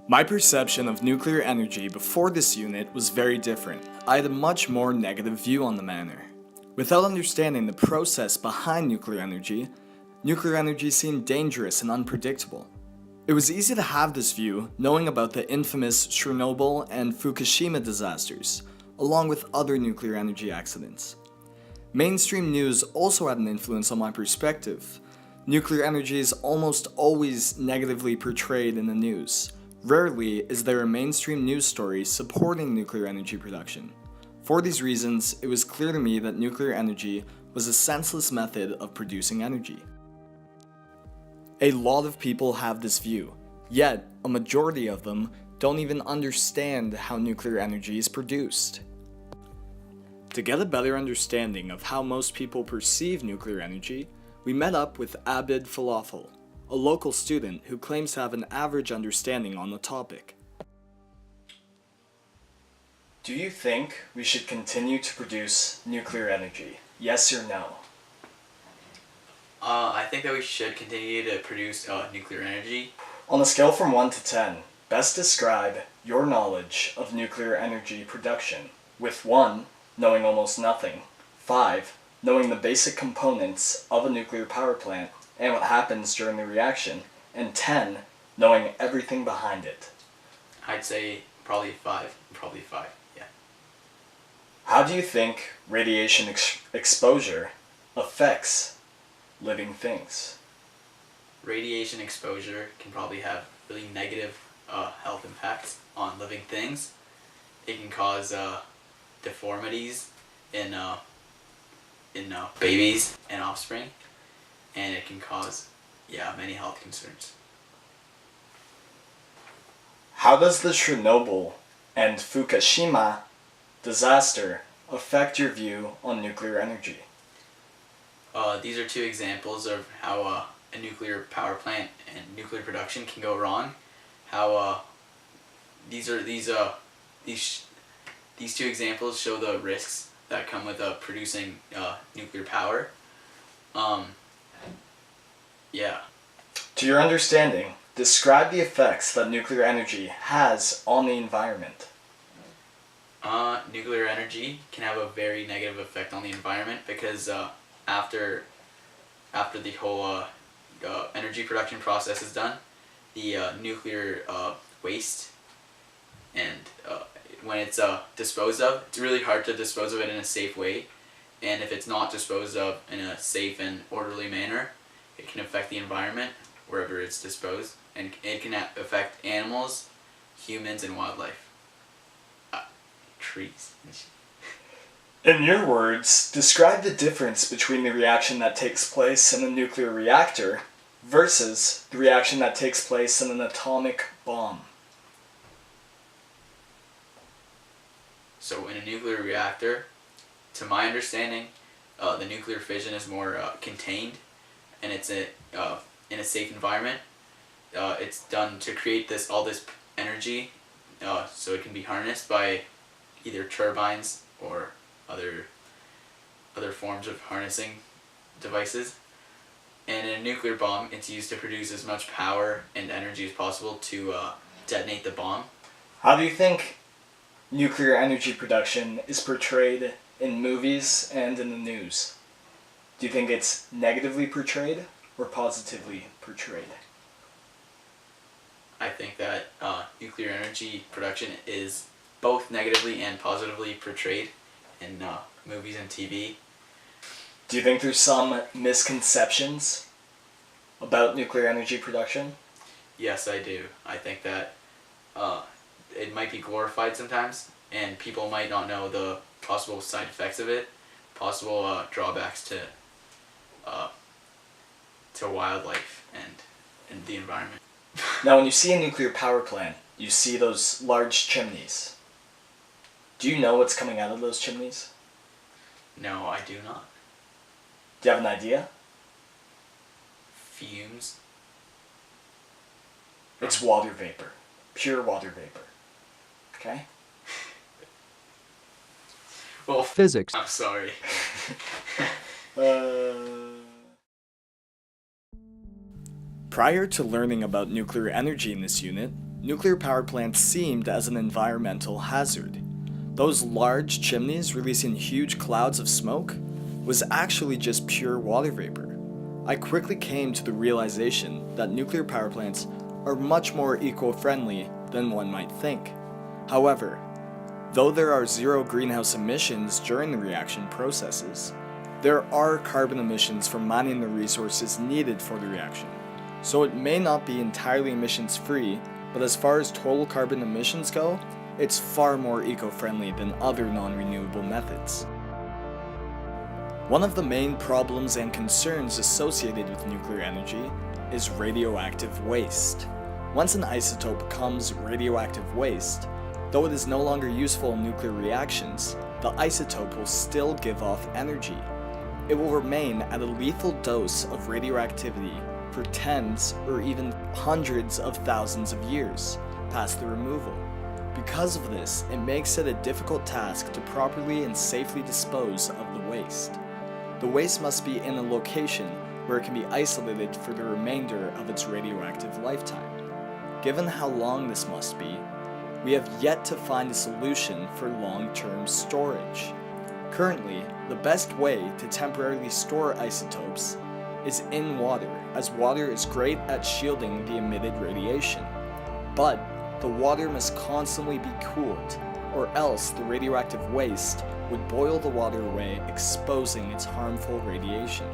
My perception of nuclear energy before this unit was very different. I had a much more negative view on the matter. Without understanding the process behind nuclear energy seemed dangerous and unpredictable. It was easy to have this view knowing about the infamous Chernobyl and Fukushima disasters, along with other nuclear energy accidents. Mainstream news also had an influence on my perspective. Nuclear energy is almost always negatively portrayed in the news. Rarely is there a mainstream news story supporting nuclear energy production. For these reasons, it was clear to me that nuclear energy was a senseless method of producing energy. A lot of people have this view, yet a majority of them don't even understand how nuclear energy is produced. To get a better understanding of how most people perceive nuclear energy, we met up with Abid Falafel, a local student who claims to have an average understanding on the topic. Do you think we should continue to produce nuclear energy? Yes or no? I think that we should continue to produce nuclear energy. On a scale from 1 to 10, best describe your knowledge of nuclear energy production, with 1, knowing almost nothing, 5, knowing the basic components of a nuclear power plant and what happens during the reaction, and 10, knowing everything behind it. I'd say probably 5, yeah. How do you think radiation exposure affects living things? Radiation exposure can probably have really negative health impacts on living things. It can cause deformities in babies and offspring, and it can cause many health concerns. How does the Chernobyl and Fukushima disaster affect your view on nuclear energy? These are 2 examples of how a nuclear power plant and nuclear production can go wrong. How these 2 examples show the risks that come with producing nuclear power. To your understanding, describe the effects that nuclear energy has on the environment. Nuclear energy can have a very negative effect on the environment because after the whole energy production process is done, the nuclear waste, and when it's disposed of, it's really hard to dispose of it in a safe way, and if it's not disposed of in a safe and orderly manner, it can affect the environment wherever it's disposed, and it can affect animals, humans, and wildlife. Trees. In your words, describe the difference between the reaction that takes place in a nuclear reactor versus the reaction that takes place in an atomic bomb. So in a nuclear reactor, to my understanding, the nuclear fission is more contained, and it's in a safe environment. It's done to create all this energy, so it can be harnessed by either turbines or other forms of harnessing devices. And in a nuclear bomb, it's used to produce as much power and energy as possible to detonate the bomb. How do you think nuclear energy production is portrayed in movies and in the news? Do you think it's negatively portrayed or positively portrayed? I think that nuclear energy production is both negatively and positively portrayed in movies and TV. Do you think there's some misconceptions about nuclear energy production? Yes, I do. I think that it might be glorified sometimes, and people might not know the possible side effects of it, possible drawbacks to wildlife and the environment. Now, when you see a nuclear power plant, you see those large chimneys. Do you know what's coming out of those chimneys? No, I do not. Do you have an idea? Fumes. It's water vapor. Pure water vapor. Okay? Well, Physics. I'm sorry. Prior to learning about nuclear energy in this unit, nuclear power plants seemed as an environmental hazard. Those large chimneys releasing huge clouds of smoke was actually just pure water vapor. I quickly came to the realization that nuclear power plants are much more eco-friendly than one might think. However, though there are zero greenhouse emissions during the reaction processes, there are carbon emissions from mining the resources needed for the reaction. So it may not be entirely emissions-free, but as far as total carbon emissions go, it's far more eco-friendly than other non-renewable methods. One of the main problems and concerns associated with nuclear energy is radioactive waste. Once an isotope becomes radioactive waste, though it is no longer useful in nuclear reactions, the isotope will still give off energy. It will remain at a lethal dose of radioactivity for tens or even hundreds of thousands of years past the removal. Because of this, it makes it a difficult task to properly and safely dispose of the waste. The waste must be in a location where it can be isolated for the remainder of its radioactive lifetime. Given how long this must be, we have yet to find a solution for long-term storage. Currently, the best way to temporarily store isotopes is in water, as water is great at shielding the emitted radiation. But the water must constantly be cooled, or else the radioactive waste would boil the water away, exposing its harmful radiation.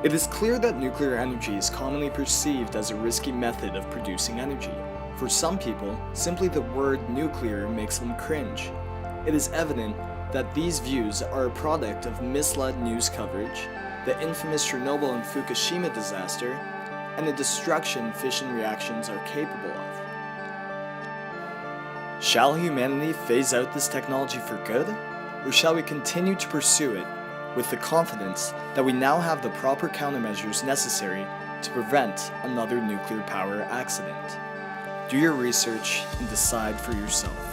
It is clear that nuclear energy is commonly perceived as a risky method of producing energy. For some people, simply the word nuclear makes them cringe. It is evident that these views are a product of misled news coverage, the infamous Chernobyl and Fukushima disaster, and the destruction fission reactions are capable of. Shall humanity phase out this technology for good, or shall we continue to pursue it with the confidence that we now have the proper countermeasures necessary to prevent another nuclear power accident? Do your research and decide for yourself.